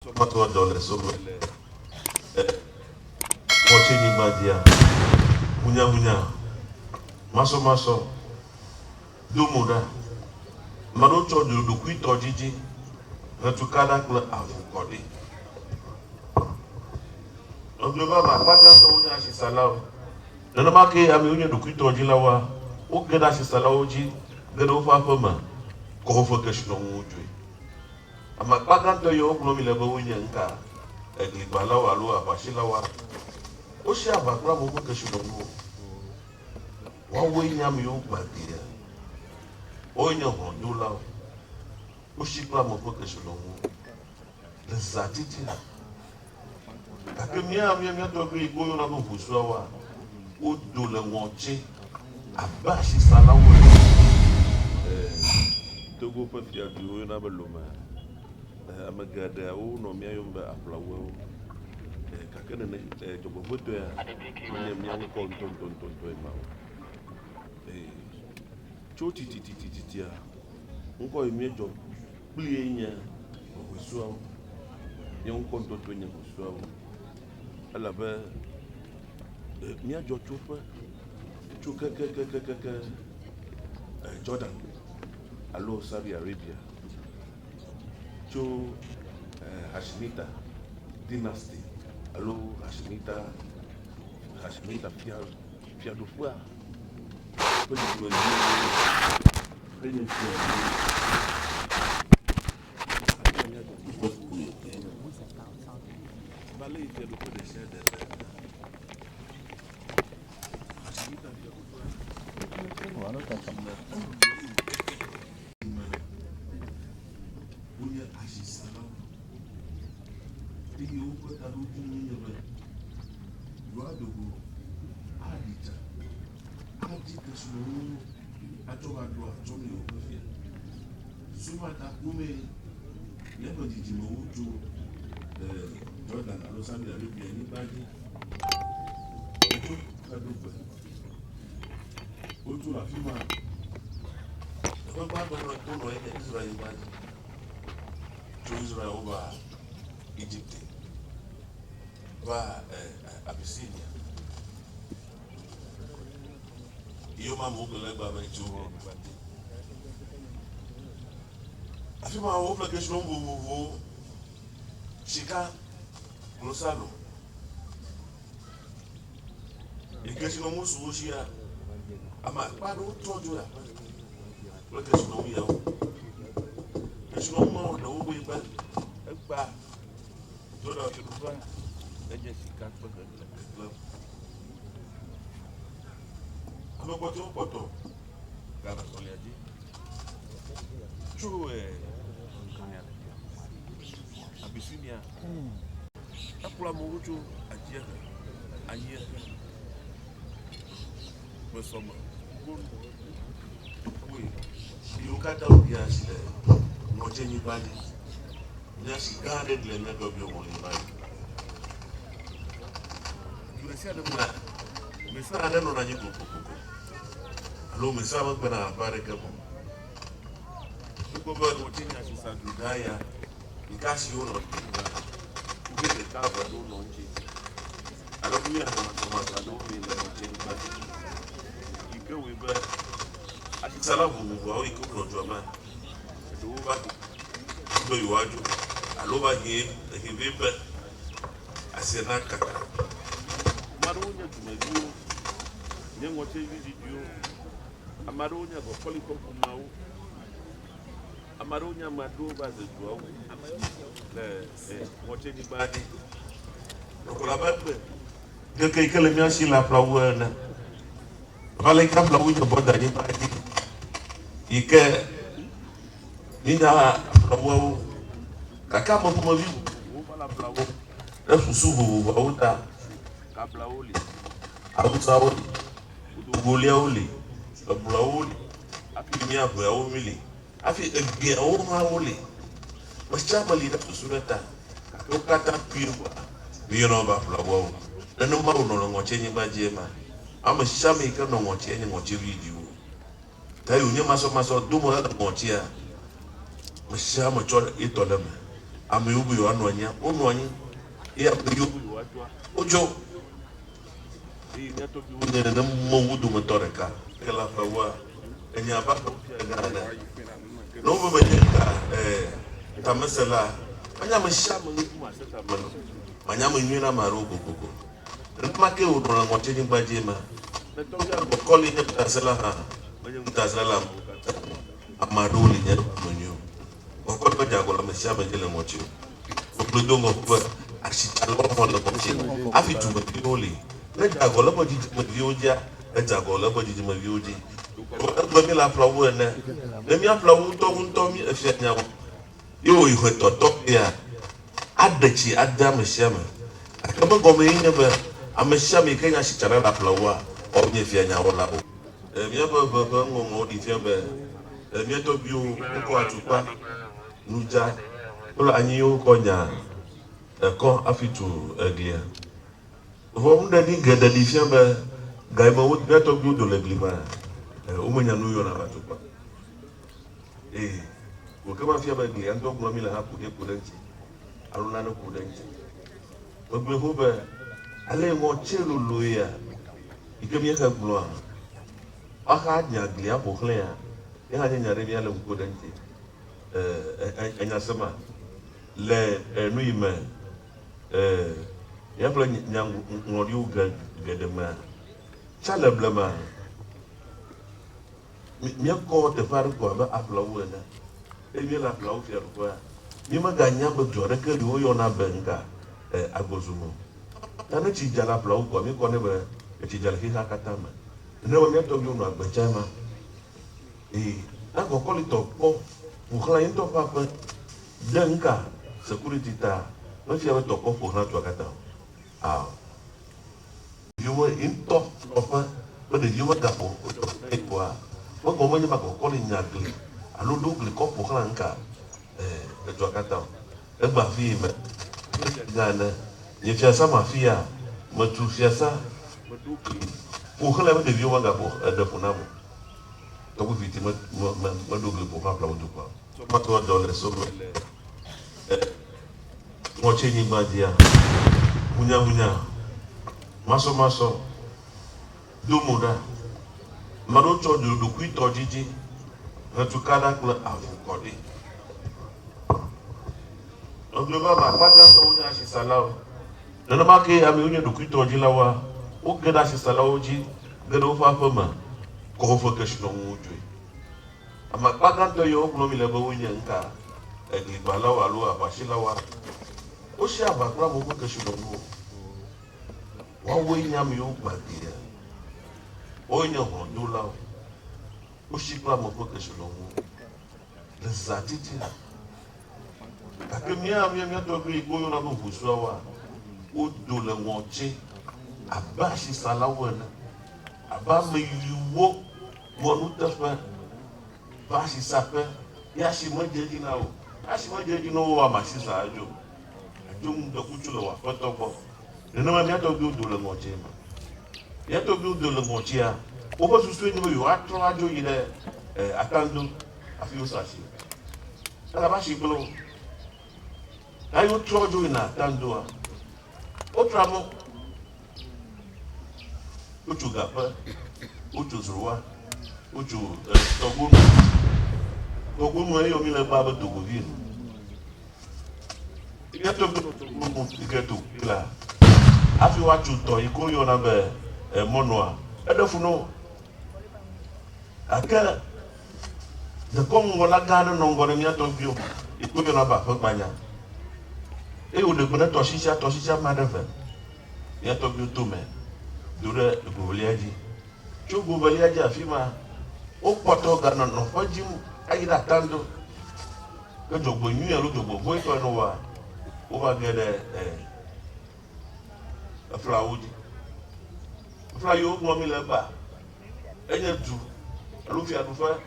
$2 sobre watching Badia, Munya, Maso, Dumuda, Marocho do Quito Gigi, Natucada Agorkoli. Ogleba Baga Sonia Shisalao. Nanamaki Amunia do Quito Gilawa, Ugada Shisalaoji, Gadofa Poma, Kofocation. Ama pagando yo glomi lebo wunya nka eglibala wa lo abashila wa o shi abakra mo ko keshuno mo wa wunya mi o gbadia o nya hondula o shi kla mo ko keshuno mo zatiti akemia mi to bi igbo na mo busua wa o do le wonche abashi salawo Togo Fiti Adzonugaga Amenya no mia yomba aplawo kakene ne jobo foto ya mia ko ton ma choti titi ya nko emi jo plie nya osuawo mia ko ton nya osuawo ala ba mia jo chopa chukaka Jordan alo Saudi Arabia to Hashemita dynasty. Allo Hashemita Fiadofua. Jordan allo Saudi Arabia ni baji ojú la fi máa ẹgbẹ́ gbàgbọ́ tó lọ ẹ̀jẹ̀ Israel baji to Israel over Egypt over Abyssinia iyo máa mú gbẹlẹ́gbà bẹ́ẹ̀ tí ó rọrùn gbàdé àfi máa wọ́n application ń wo Chica Gonçalo. E que se não moço hoje é a mais para o todo é porque se não ia o se não mal não o iba é para toda a turma é Jessica para a meu botão cara olha ali tu é Abyssinia. Apula mucho ayer. Pues somos. Oui. You cut out the asile. No change body. Just guarded le na go be mo ni body. You see the man. Me sa na no na nyi koko. Alo me sa ba na bare ka mo. Ko ba do change asisa dudaya. Because you know, you get the cover, don't know. I don't mean I don't mean that you go with that. I think Salavu, how you cook on your man. Do back to you are. I love him, he will. I said, not Kaka. Maronia to my view, young what you do. A Maronia go polycom now. Amaronya madoba zetuau moche ni badi okola batbe de kay kala mi asi la plawana vale kam la wujo boda ni badi ike nina plawo kaka mo ko vivu wala plawo e susubu wa uta kabla oli abuta oli ugolia oli plawo akimia bo ya omili afi egbe o ma wole machama li da sunata ko kata pirwa bi no ba flawo nanu ma no ngoche ni ba jema ama shame ka no ngoche ni ngoche video tayo ni maso do mo da ngoche ya machama chora itolema ame ubu yo anonya onwanyi ya ubu yo atwa ojo ni ato bi wonye na mo wudu motoreka kala fawa enya ba ko ngana no bo banyeka tamasala anya mashama ni kuma sata mano anya mnyina marugo koko make udo na ngote ni bajema na tonga Agorkoli ne tasala ha banya tasala amaduli ne monyo Agorkoli ba jagola mashama ngele ngote oblodongo kwa akitalo mo na ngote afitu mbioli na jagola ba jiji mabioja na jagola ba jiji mabioji ko mi la plawo ne mi aplawo to mi afia nyawo yo ihoto to ya adachi adam shama akaba gome yin ba ameshama kenya shichara la plawa o nye fia nyawo la mi ba ngo di fia ba mi to biu ko atupa nuja ko anyi yo ko nya ko afitu eglia vo mda ni gada di fia ba gaima wo to biu do leglima o menya nu yo na atupa kama fia ba eglia ndo ko mi la ha ku kudanci aluna no kudanci ogbe hobe ale ngo chelu luya ikemi ka glo aka nya glia bo clear ya nya re ya le kudanci enya sama le nu ime ya pla nya ngori u gadema chala blama mi ko te far ko ba apla wona mi la apla u fier ko mi ma ganya ba jore ke ri o yo na benga agozumo tanu ci jala apla u ko mi ko ne ba ci jala ki ka katama ne o mi to bi no agba chama Agorkoli to ko ukla into papa denka security ta no fier to ko ko na to kata you were into papa but you were gapo ko mo ko mo ni Agorkoli nyagli alo double ko po klanka to kata e ba fi me ngana ye fia sa mafia mo tu fia sa mo tu ko khala me de yo wanga bo de funamo Torgbui Fiti mo double po pa pla ko so ma to dollar so mo chenyi ba dia munya maso do moda maro cho do kuito jiji na tukada kula Agorkoli ogloba ba kwada so unya shi salao na ma ke ami unya do kuito jilawa o geda shi salao ji geda o fa fama ko fo ke shino wuju ama kwada to yo oglo mi le ba unya nka egli balawa lo abashilawa o shi abakra mo ko ke shino wo wa wo nya mi o gbadia o nya ho do lawo o shi kla mo ko ke shino wo le zatiti akemia to gri ko yo na bo buswa o do le ngoche abashi salawena aba me yuwo mo nu tafa bashi sape ya shi mo jeji na o ashi mo jeji no wa ma shi sa ajo ajum do kuchulo wa foto ko nena ma to do le ngoche ma ya to do le ngoche ya o ba su ni yo atro ajo yi le atando afi o sa shi ala ba shi blo ayo trojo ina tandoa o tramo o chugapa o chuzruwa o chu togumu ayo mi le baba togovir ya to mo tiketo la afi wa chu to iko yo na be monoa edefuno aka de kongo la gana no ngore mi ato bio iko yo na ba fa banya o de kuna toshisha madava ya to bi to me dure goliaji chu goliaji afima o poto gana no faji ayida tando ko jogbo nyu ya lo jogbo boy to no wa o ba gede aflaudi aflayo mo mi le ba enye du lo fi adu fa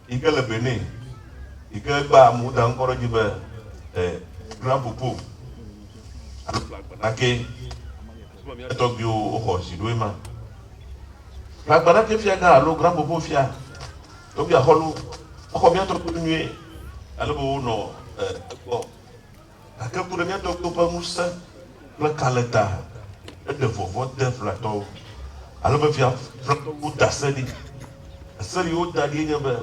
ikele benin ikele ba mu dan koro jibe grand popo ake to bi o ho si do ma agbara ke fia ga lo grand popo fia to bi a holu o ko mi to ku nue alo bo no ko Aka pour mia to pas musa le kaleta et de vovot de flato alors me fia flato ou daseli aseli o dadi nya ba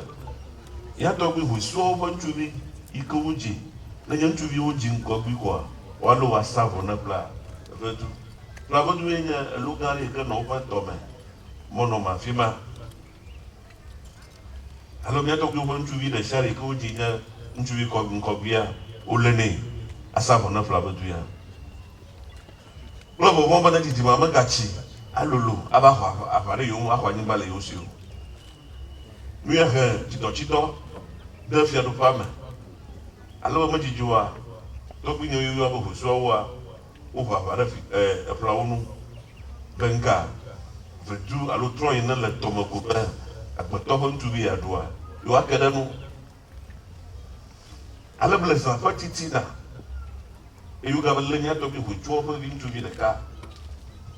ya to bi hu so ba tubi ikuji na nya tubi o jin ko bi kwa walo wa savo na bla vetu la bodu nya lugar que no va tomber mono ma fima alors mia to bi o tubi de shari ko ji nya tubi ko bia o lene asavo na bla bodu ya Lo bo na titi mama gachi alolo abaho afare yo akwa nyimba le yosio mi he chito de fia do fama alo ma jijuwa to bi nyo yo abo so wa o fa afare e fla wonu benga vedu alo tro yin le tomoko be agboto ho ntubi adoa yo akede no ala blesa fa titi na you got a linear to be with 12 into the car.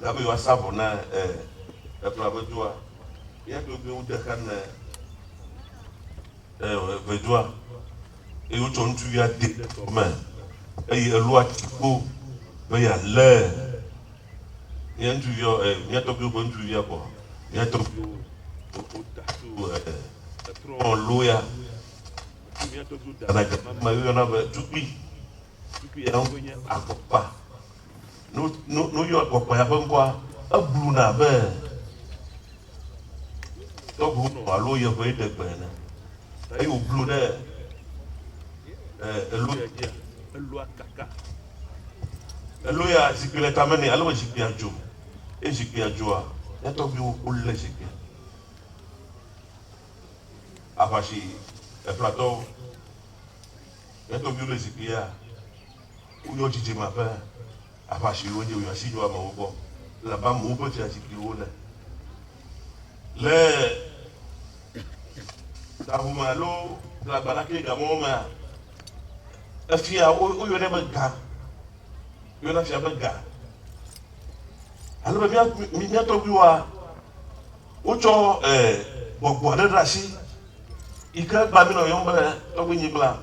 That we were savona a Pravadua. You have to go the can Vedua. You turn to your dead man. A lot who they are learn. You have to your Yatobu going to your boy. You have to a lawyer. You have to do that like my other to be. Akopa no yo akopa ya bangwa ablu na be to bu no alo ye be de gbe na ai o blu de elu akaka elu ya sikile tamani alo sikia jo e sikia jo a ya to bi o le sikia afashi e plateau ya to bi le sikia uyo jiji ma fe afashi wo je uyo sijo ama wo la ba mo bo ti asiki wo le da bu ma lo la bala ke ga mo ma afia uyo ne ga yo na fia ga alo ba mi to bi wa ucho gbogbo de rashi ika gba mi no yo ba to bi yin bla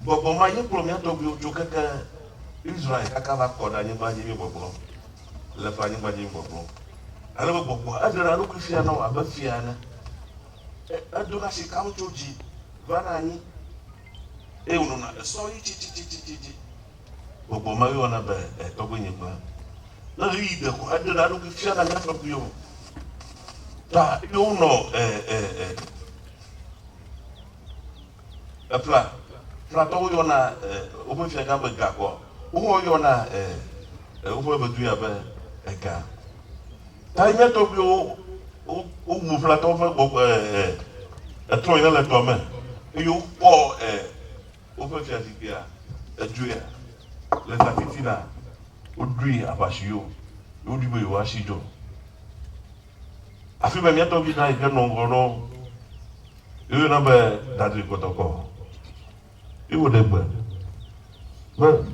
Bobo ma ye promia to bi ojo kaka Israel kaka va koda ni ba ni bobo le fa ni ba ni bobo ala bobo adara lu ku fia na wa ba fia na adura shi ka ujoji bana ni e unu na so yi chi bobo ma yo na ba to bi ni ba na ri de ko adara lu ku fia na na fa ku yo ta yo no apla Prato yo na obo fia ga ga ko o yo na obo be du ya be ga ta ime to bi o mu plato fa go tro ina le to me yo po obo fia ti bia du ya le ta fitina o dui abashio o du be yo ashijo afi be mi to bi na ike no ngoro yo na be dadri kotoko Iwo de gbe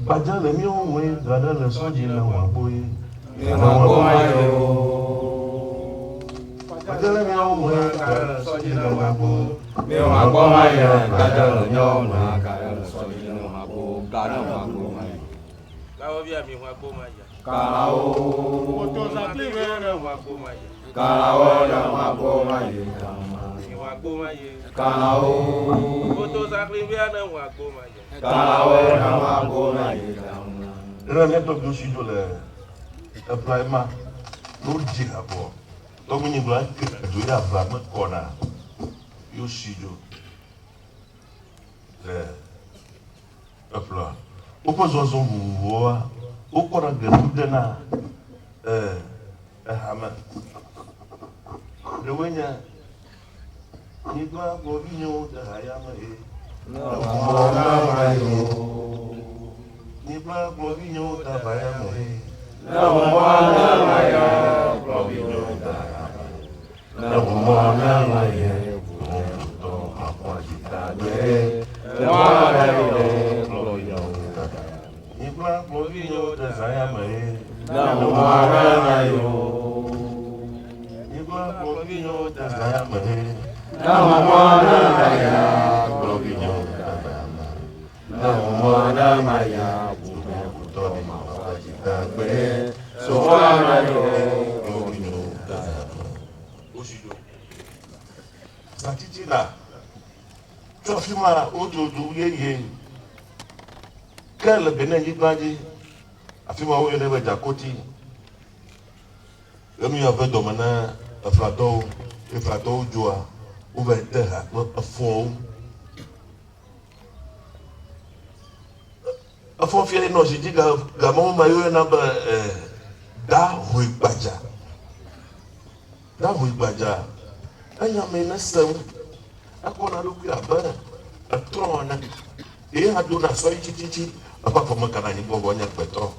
baja le mi o we gada le soji na wa boye na wa boye baja le mi o we gada le soji na wa bo mi o ma bo ma ye gada le nyo na gada le soji na wa bo gada wa bo ma ye la o bi mi wa bo ma ye kala o to sa kli we na wa bo ma ye kala o na wa bo ma ye wa bo ma ye kala o to sa kli we na wa bo ma ye Kalawe na wago na yekana. Rene to bi shijo le Ibrahima no jira bo. To mi ni bla ke do ya bla me kona. Yo shijo. Apla. O po zo zo wo o kora de mudena hama. De wenya ni gba bo bi nyo da ya ma ni bla glovinho da baia morrer. Não mora maia, glovinho da baia. Não mora maia, glovinho da baia. Não mora maia, glovinho da baia. Ni bla glovinho da baia morrer. Não mora maia. Ni bla glovinho da baia morrer. Não mora maia, glovinho da baia. Não Mwana maya bume kutoni mawajika kwe Sowana yo Romino Kazama Oshido Satitila Tofima Ojoju Ye Kele Bene Yibaji Afima Oyo Nebe Jakoti Emi Ave Domana Eflato Joa Uve Teha Afon Afon Fiere no Jiji Gamon Mayo Naba Da Huibaja Anya mena sem akona luku aba atrona e hadu na so chichichi apa fo makana ni bobo nya petro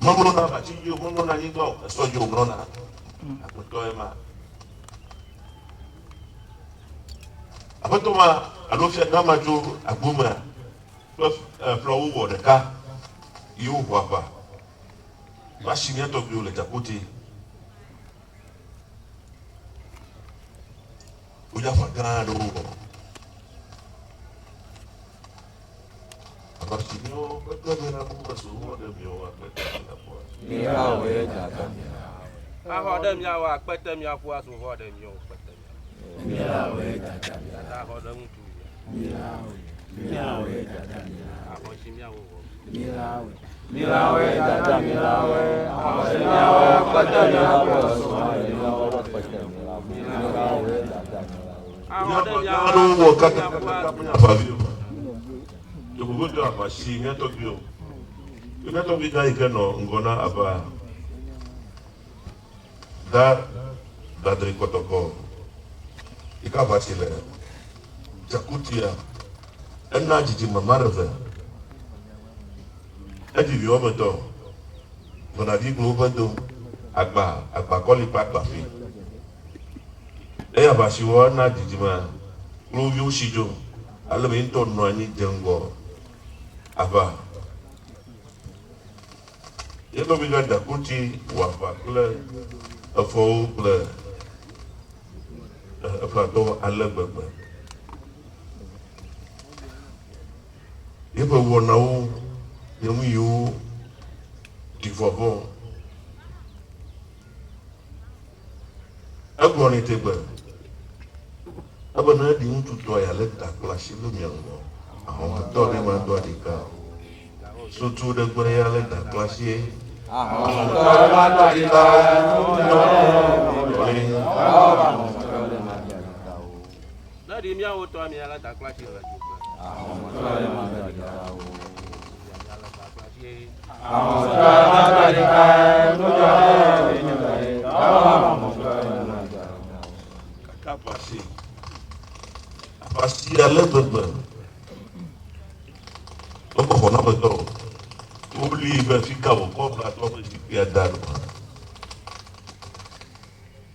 mamuno na ba chi yo mamuno na ni go so yo grona apoto ema apoto ma alofia kama ju agbuma flow wo de ka yo baba ba shimia to bi o le jakuti Uja fagado. Abartinho, câmera uma sua de meu apetite. Mirawe Jata A roda minha wa peta minha kwa so roda minha peta. Mirawe Jata A roda muito. Mirawe Jata A roda minha wo. Mirawe Jata Mirawe Mirawe Pata Mirawe Mirawe Pata Mirawe Jata A roda minha wo kaka afavio. Eu vou dar uma chinha tokyo. Eu não tô vendo aí que não ngona aba. Da drikotoko. Ikava chile. Jakutia. Ena jiji mamarve. Edi vi omo to. Ngona vi global do. Agba koli pa agba fi. Eya bashiwa na jiji ma. Glovi ushijo. Alebe into no ani jengo. Aba. Yelo biga da kuti wafa kule afo kule afato alagbagba. Yebo wonawo yemu yo divobo. Agboni tegba. Abana di ntutu ya leta klashi lu miango. Ahon to de ma do dika. So tu de gbore ya leta klashi. Ahon to de ma do dika. Na di minha o to minha lá da classe lá. Ahon to de ma do dika. Ahon to de ma do dika. No jare. Ahon to de ma do dika. Kapasi. Pasti alebebe. Oko kona beto. Uli be fika wo ko pra to be fi adaro.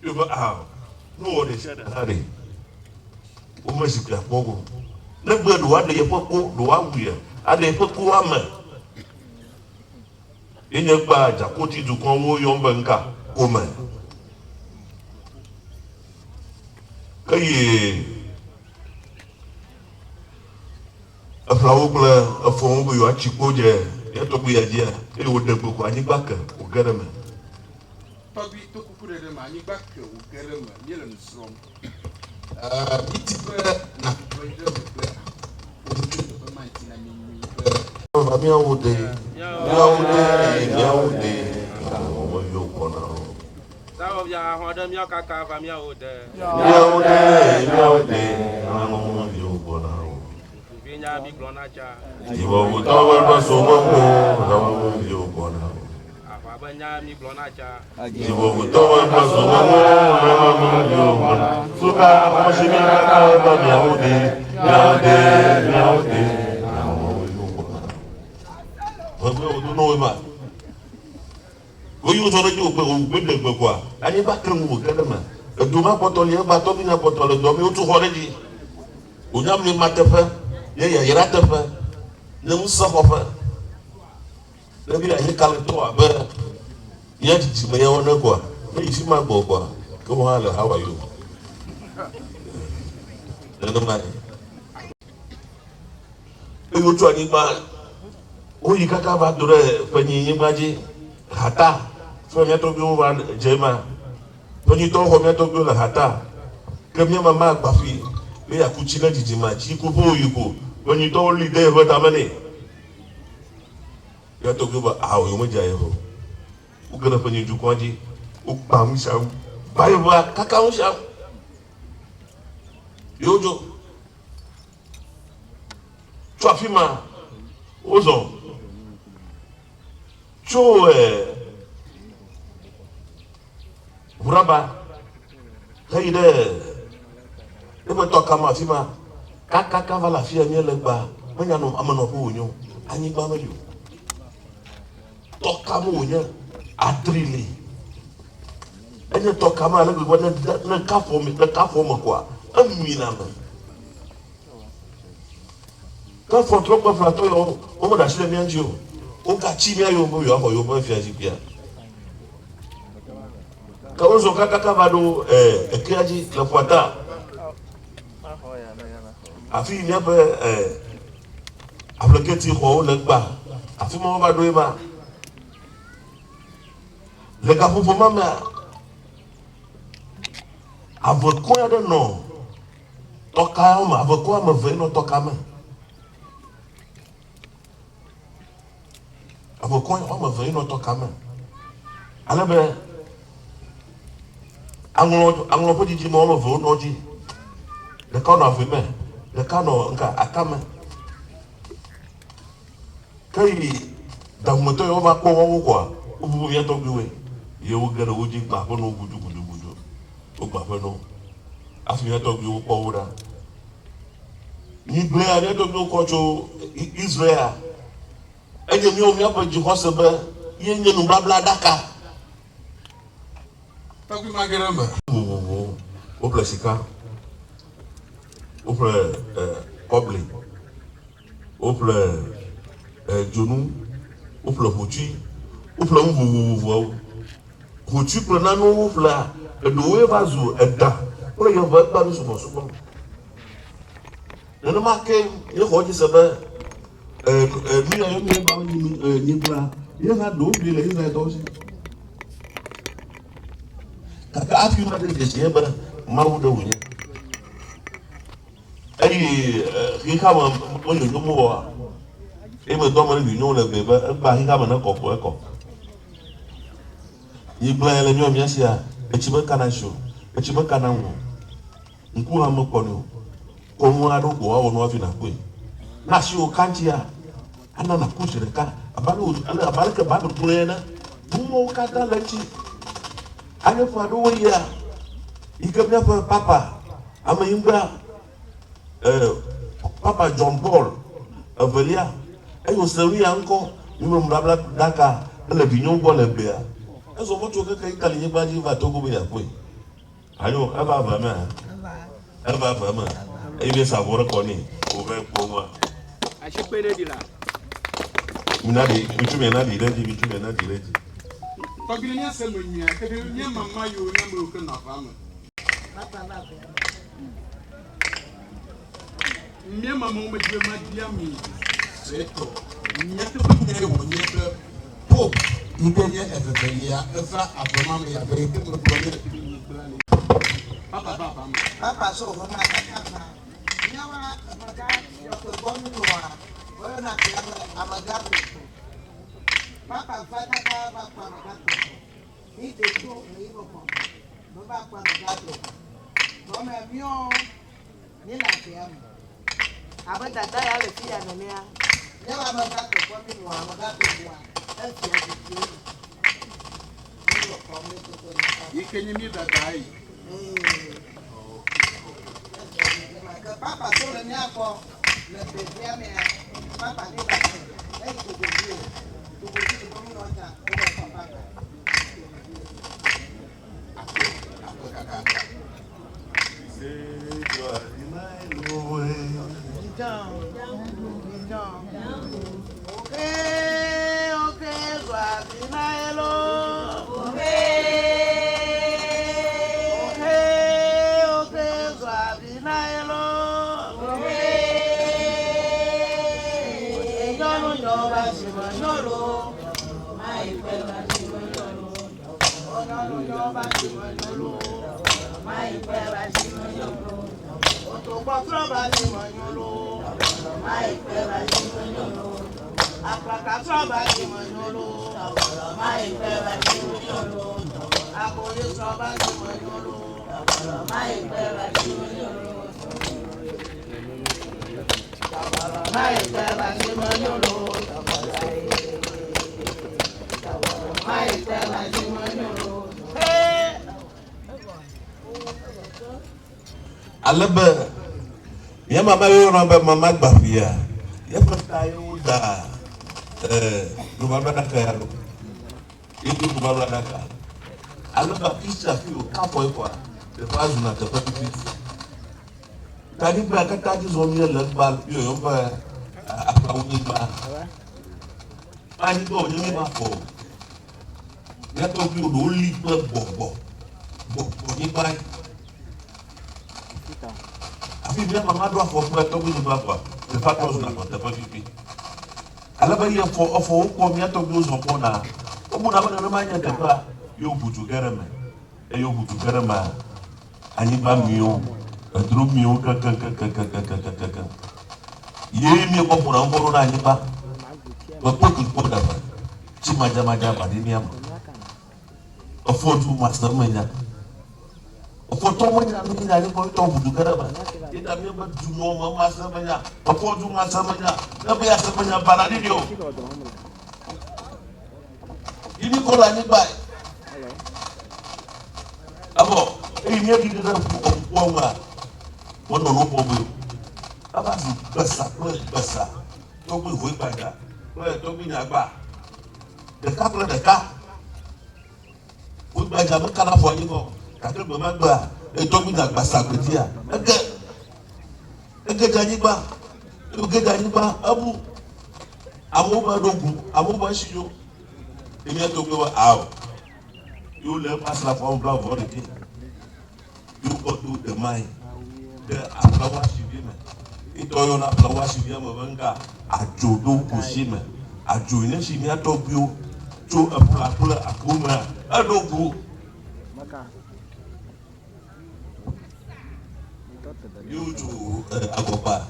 You go out. No de said hare. O me sika pogo. Na gbe do ade ye pogo do wa wuye. Ade pogo wa me. Enye gba jakoti du kan wo yo mbe nka ko me. Kaye aflawo kple afɔwo be yewoatsi kpo dze yɛtɔgbu ya dzia eye wòɖe gbogbo anyigba ke wòge ɖe me. Tɔgbi to kuku ɖe me anyigba ke wòge ɖe me míele nu srɔ̃m. Miti be nakplɔ yi ɖe me be wòtso teƒe ma ŋuti na mi nyui be. Miawo de awɔme yiwo gbɔna o. Sawo via roda minha kaka va minha o de. Miawo de awɔme yiwo gbɔna o. Vinha mi glona cha. Ìwọ òótọ́ wẹ́n bá so mọ́ mọ́ awɔme yiwo gbɔna o. Ava benya mi glona cha. Ìwọ òótọ́ wẹ́n bá so mọ́ mọ́ awɔme yiwo gbɔna o. Suka akɔsi mi kaka ba miawo de awɔme yiwo gbɔna o. Ọgbẹ́ òtún náà wẹ́ bá. Oyi sɔrɔ dzi ògbé dègbè kɔa anyigba kiri ŋu wòge ɖe me edoma kpɔtɔli eba tɔbi na kpɔtɔli dɔmi wotu xɔ ɖe dzi wònyamli ma teƒe ye yayra teƒe ne ŋusẽxɔƒe ne bi anyi kalitɔ abe ya dzidzime ya wɔne kɔa ne yi fi ma gbɔ kɔa ke wo hã le hawaii o nenema yi eu tu anima o ikaka va dore penyi yimaji hata so mi to bi o wa jema penyi to ho mi to bi la hata ke mi mama gba fi le ya ku chi na jiji ma chi ku bo yiko penyi to li de ho ta mane ya to bi ba a o mo ja yo o gana penyi ju ko ji o pa mu sha ba yo ba kaka mu sha yojo tu afima ozo cho buraba kaide e mo to kama afima kaka va la fia mi legba manya no amano ko onyo anyi gba ma yo to kama onyo adrili enye to kama le gbo na ka fo mo kwa amina ma ka fo tro kwa frato yo o mo da shile mi anji o o ka chi mi ayo mo yo ho yo mo fi aji bia ka ozo kaka va do ekiaji la poata afi mi abe ableketi ho le gba afi mo va do eba le ka fo mama avoko ya de no toka ma avoko ma ve no toka ma avoko ya ma ve no toka ma alabe anglo po jiji mo ve no ji le ka no afi me le ka no nka akama kai da moto yo va ko wo kwa o bu ya to biwe ye wo gere wo ji gba ko no gudu o gba fe no afi ya to bi wo ko wo da ni gbe ya to bi wo ko cho Israel enye mi o mi apa ji ko sebe ye nye nu blabla daka Torgbui mageramba o plasika o ple kobli o ple jonu o ple hochi o ple mvuvuvu hochi ple nanu o ple do we vazu eda o ye va ba mi subo nana ma ke ye ho ji sebe mi ya yo mi ba ni bla ye na do bi le ye do si kaka afi na de je ba ma wo do wunya ai hi ka ma mo yo mo wa e me do ma ni no le be ba hi ka ma na ko ko yi bla le nyo mi asia e chi ba kana sho e chi ba kana wo nku ha mo ko no ko mu ado ko wa no afi na ko na shi o kanji ya ana na push de ka abalu ala abalka ba ko na mo ka da lanchi anya fa do ya ikabnya fa papa ama yimba papa John Paul avelia ayo sewi anko mimo mrabla daka le binyon go le bea eso mo to ka ikali yeba ji va to go be ya ko ayo aba ba ma ebe sabora ko ni o be ko ma a shi pe ne dila minadi mitume na di leji Torgbui ni ase manya ke ni mama yo na mo ko na fa ma mi mama mo je ma dia mi seto ni to ko ni wo ni pe pop ibe ni efefelia efa aboma me ya be ke mo ko ni papa Papa so for my papa. Nyawa amaga yo ko bomi noa. Oyo na ke amaga. Papa fata ka ba kwa amaga. Ni de to ni ro ko. No ba kwa amaga. No me mio ni la ke am. Abada da ya le fi ya ne ya. Nyawa amaga ko bomi noa amaga ko noa. E fi ya di. Ni ro ko me to ko ni. ikenye mi dadai Papa solo ni ako le bebia me papa ni ba e ko go mo no ta ko papa se yo imai lo we okay gwa binaelo Alaba, ya mama yo ramba mama gbafia. Ya pata yo da rumaba na kaya. Itu rumaba na kaya. Alaba kisha fio kapo kwa. The fazu na the fiti. Tadi ba kata di zomia lebal yo ba apa uni ba. Ani to ni ba fo. Ya to bi do li ba bo ni ba. Afi bien mama doit faire pour toi oui papa le pas toi on a pas pipi ala ba ya fo ko mi ato bi zo ko na o mu na ba na ma nya ta ba yo butu garama e yo butu garama ani ba mi yo drum mi yo ka ye mi ko pour encore na ni ba ko da ba ci ma jama ba ni am o fo du master menya foto mo nya mi na ni ko to budu garaba ita mi ba du no ma ma sa banya ba ko du ma sa banya na ba ya sa banya bana ni dio ini ko la ni ba abo e mi di da ko nga wono no po bu aba du basa to bu ho ba ga to bi na gba de ka o ba ja ba kana fo ni ko kàtó gbọmọ gbà ètò gbìyànjú àgbàsá àgbèjì à ẹgẹ ganyigba abu àwọn ọmọ ẹdógún àwọn ọmọ ẹṣin èmi ẹtọ gbé wa àwọ yóò lẹ pàṣẹ fún ọmọ bíláwọ fọdẹ dé yóò kọ tó dẹ máyì dẹ àfúláwá ṣìbí mẹ ìtọ́yọ̀ náà àfúláwá ṣìbí mẹ bẹ ń ga àjò ló kù sí mẹ àjò yìí ṣì ní ẹtọ gbé o tó ẹfúlàfúlà àkómọ ẹdógún. Yóò ju agọba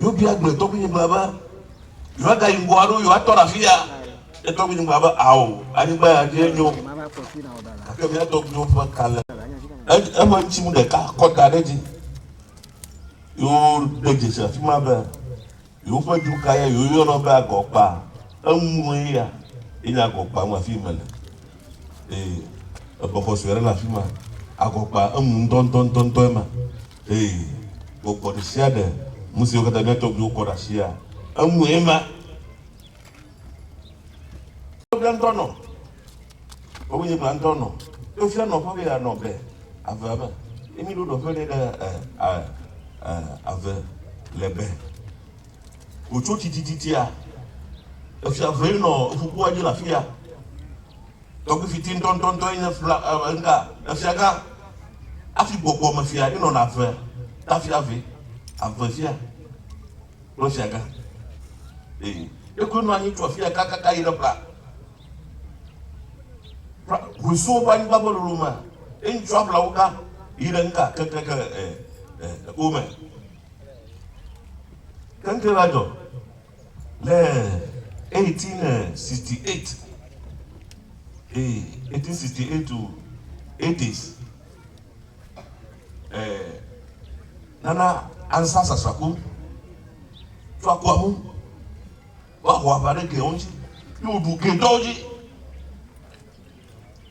yóò bí agbèrè tó gbìyànjú bàbá yóò aga yìnbọn aró yóò atọ́ra fíya ètò gbìyànjú bàbá àwò anigba adé nyó akẹ́mi àtọ́ gbìyànjú fún kalẹ̀ ẹ máa ń tí mu dẹ̀ka kọ́ta adéjì yóò dẹ̀jẹ̀ sàfí má bẹ̀ yóò fẹ́ ju káyà yóò yọ̀nà bẹ́ agọ̀pa ẹ mú yíya ẹ ní agọ̀pa wọn àfi mẹ́lẹ̀ ẹ bọ̀fọ̀ sọ̀rọ̀ la fi ma. Agọpa ntɔntɔntɔntɔ ma gbɔgbɔ de sia de musi wo kata netɔ bi wo kɔ da sia emu ma ɔbɛ ntɔnɔ ɔbɛ nye ma ntɔnɔ efia nɔƒe bi anɔ bɛ ave bɛ emi do nɔƒe de ave le bɛ wotso tititia efia ve nɔ fukua dzi la fia Torgbui Fiti ntɔntɔntɔ yi nye fla nga efia gã afi gbɔgbɔ me fia eno na ave tafia ve ave fia kple fia gã eko nɔ anyi tso fia kakaka yi ɖe bla husuwo ƒe anyigba ƒe lolo me eŋutsu ablawo gã yi ɖe ŋka kekeke wome keŋke la dzɔ le 1868 1868 to 80s nana ansa sasako tó akọ amu wà wọ abadé gẹ̀ẹ́wọ́n jí yóò du gẹ̀ẹ́dọ́ jí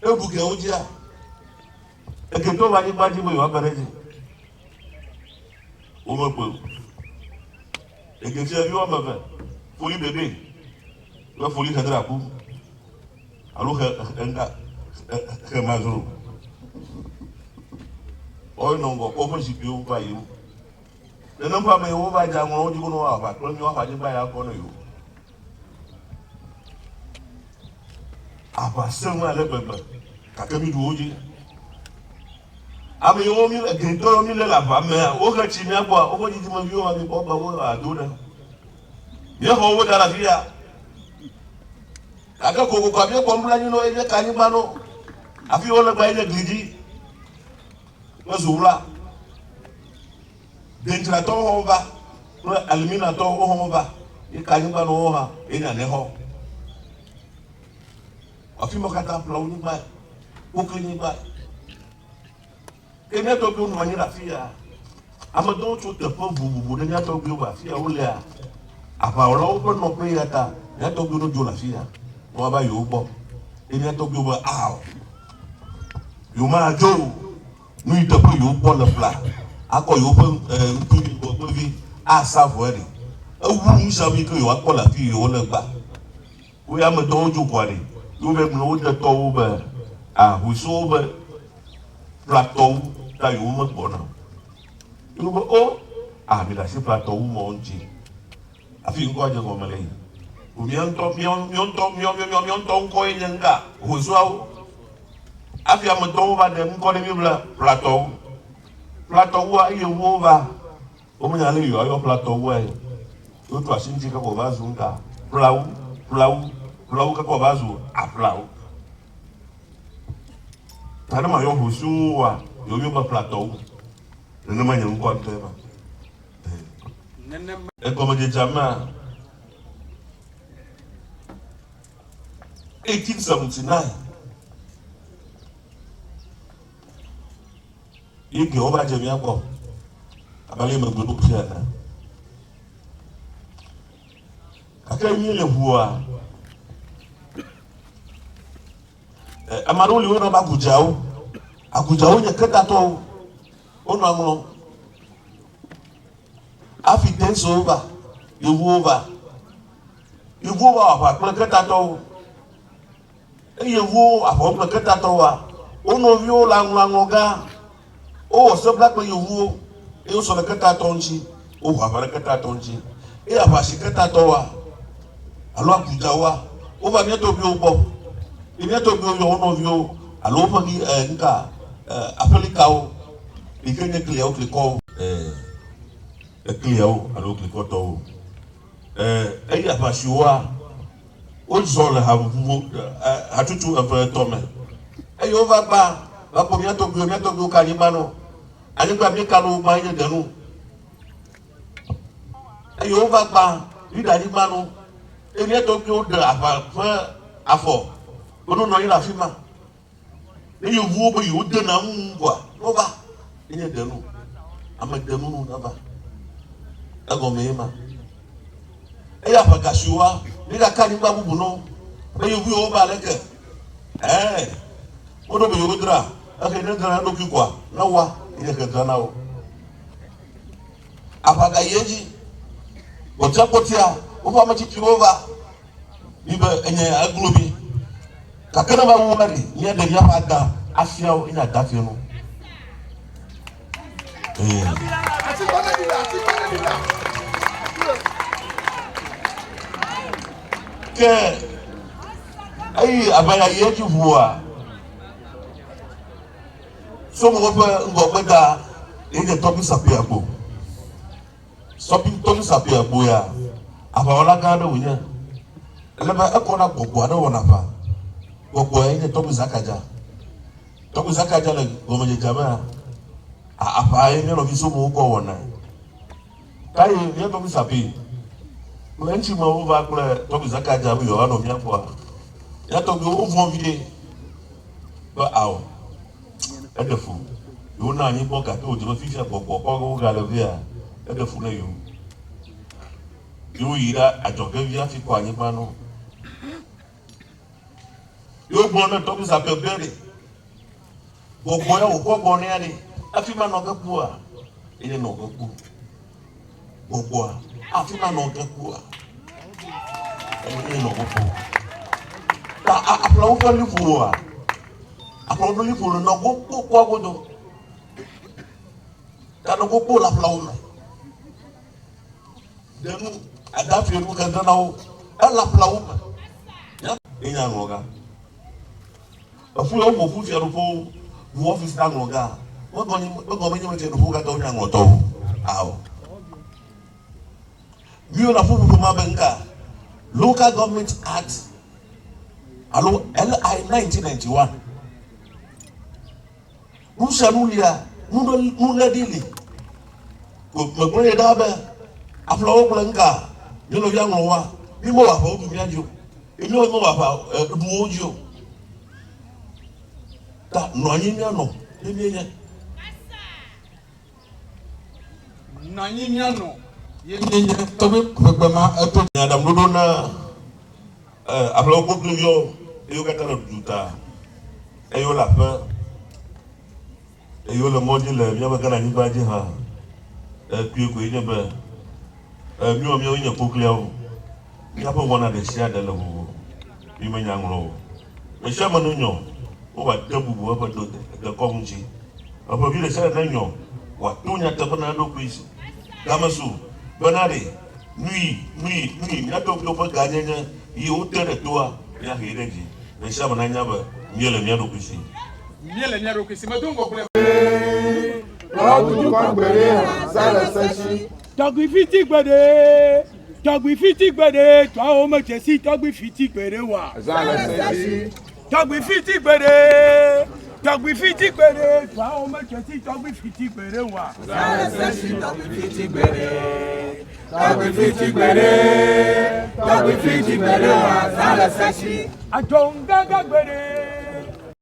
yóò du gẹ̀ẹ́wọ́n jí à gẹ̀ẹ́dọ́ bá yí gbájú bóyá abadé jí o mọ̀ pé o gẹ̀ẹ́dọ́ yóò mọ̀ fẹ́ foli bébé yóò foli kẹ́tẹ́rẹ́ àkú alo xe mazoro ɔyɛ nɔngɔ kɔfɛ zikpuiwo va yi o nene ƒe ame wo va dza ŋlɔ wo dzi ko ne wòa va kple mi wòa anyigba ya kɔ ne yi o aʋa seŋu ale gbegbe gake mi ɖu wo dzi ame yiwo mi le gɛtɔ mi le aʋa mea wo xe tsi mia gbɔa woƒe dzidzimeviwo ma mi kɔ be wo ado ɖe ye ho wo dara via aka ko ko abia ko mbla ni no e ka ni ba no afi o le gba ile glidi o zula dentra to ho ba no alumina to ho ba e ka ni ba no ha e na ne ho afi mo kata pla ni ba o ke ni ba ke ne to ko no ni rafia amado to te po bubu de nya to bi ba fia o le a apa o lo ko no pe ata nya to bi no jo la fia no ba yo bo e nya to bi ba a yo ma jo no ite po yo bo le pla akọ yo po ntu bo po vi a sa voere ewu mu sa mi ko yo akọ la fi yo le gba o ya me do jo ko re yo be no de to o be a hu so be plateau ta yo mo bo na yo be o a mi la si plateau mo nji afi ngo je ko mele o mi on to ko e nyanga hu so awo afi am to ba de ngo de mi bla plateau wa ye wo ba o mo nya le yo plateau wa yo to asinji ka ko ba zunga plau ka ko ba zu a plau tana ma yo hu so wa yo mi ba plateau ne ma nyam ko te ba e como de jama 1879 ike oba je mi akọ abale me gbodo pia na aka mi le bua amaroli wona ba agujao nye keta to ono amlo afi tenso over yewu apa pe keta to yewu apa pe keta to wa ono vio la ngoga o so black pe yewu e so le keta to nchi o wa ba keta to nchi e apa si keta to wa alo agujao o ba mi to bi o bo ini to bi o yo ono vio alo fa ki nka apelikao ikenye clear kliko clear alo kliko to eya pashiwa o zole ha vuvu hatutu tome eyo va ba po mi to bi ka ni mano ani gba mi ka lo ma yin denu eyo va ba ri da ni mano eni to bi o de afa fa afọ ono no yin la fi ma ni yo vu bo yo de na ngwa no ba eni denu amadenu na ba agomema eya pagashiwa niga kani ba bubu no e yo vu o ba leke odo be yo dra ake ne dra no kikwa na wa ine ke dra na o apaga yeji otapotia o fa ma chi over ibe enye aglobi kakana ba wo mari ni de ya paga afia o ina dafi no ke ai abaya yeji vuwa so mo ngo peda ide topi sapia gbo topi sapia gbo ya abawola ga do wunya leba akona gbogbo ado wona fa gbogbo ide topi zakaja le gomeje jamaa apa ni no biso mo ko wona kai ye topi sapia Lenchi ma uva kule tobi zakaja bu yo ano miapo ya tobi uvon vide ba awo edefu yo na ni boka to je fifia gbogbo ko ga le via edefu na yo yira ajoke via fi ko anyi panu yo gbona tobi zapebere gbogbo ya o ko gbona ya ni afi ma no gapua ile no gapu gbogbo afina no gapua no gopo ta aplau fa livua aplau livua no gopo kwa godo ta no gopo la plau na denu adafi no kanda na ala plau ya enya ngoga afu yo mo fu fiaro fo wo office na ngoga wo go menye mete no fu ka to nya ngoto awo Mio na fufu mabenga. Local Government Act alo LI 1991. Musa nulia nula dili. Mekone dabe afla okulenga nilo yango wa mimo wa fa odumiajo. Emi o mo wa fa duojo. Ta no anyinya no. Emi Nanyinya no. Yenye tobe kubema eto Adam dodo na afla okukyo yo katana duta. Eyo la fa eyo le modile mi abakana ni baji ha. Puis ko ine ba mi o nya kokliao. Mi apo wona de sia de le wo. Mi manya ngro. Me sha manu nyo. O ba tabu bo ba do de konji. Apo bi le sa na nyo. Wa tunya tabana do kwisi. Gamasu Banari, nui, na to ko pa ganya yi utere toa ya hireji. Na shaba na nyaba miele nyaro kwisi. miele nyaro kwisi madungo kule. Abuju kwa gbere sala sashi. Torgbui Fiti gbede. Torgbui Fiti gbede. Toi o me tesi Torgbui Fiti gbede wa. Sala sashi. Torgbui Fiti gbede. Torgbui Fiti gbede. Toi o me tesi Torgbui Fiti gbede wa. Sala sashi Torgbui Fiti gbede. Torgbui Fiti gbede. Torgbui Fiti gbede wa. Sala sashi. Adzonugaga gbede.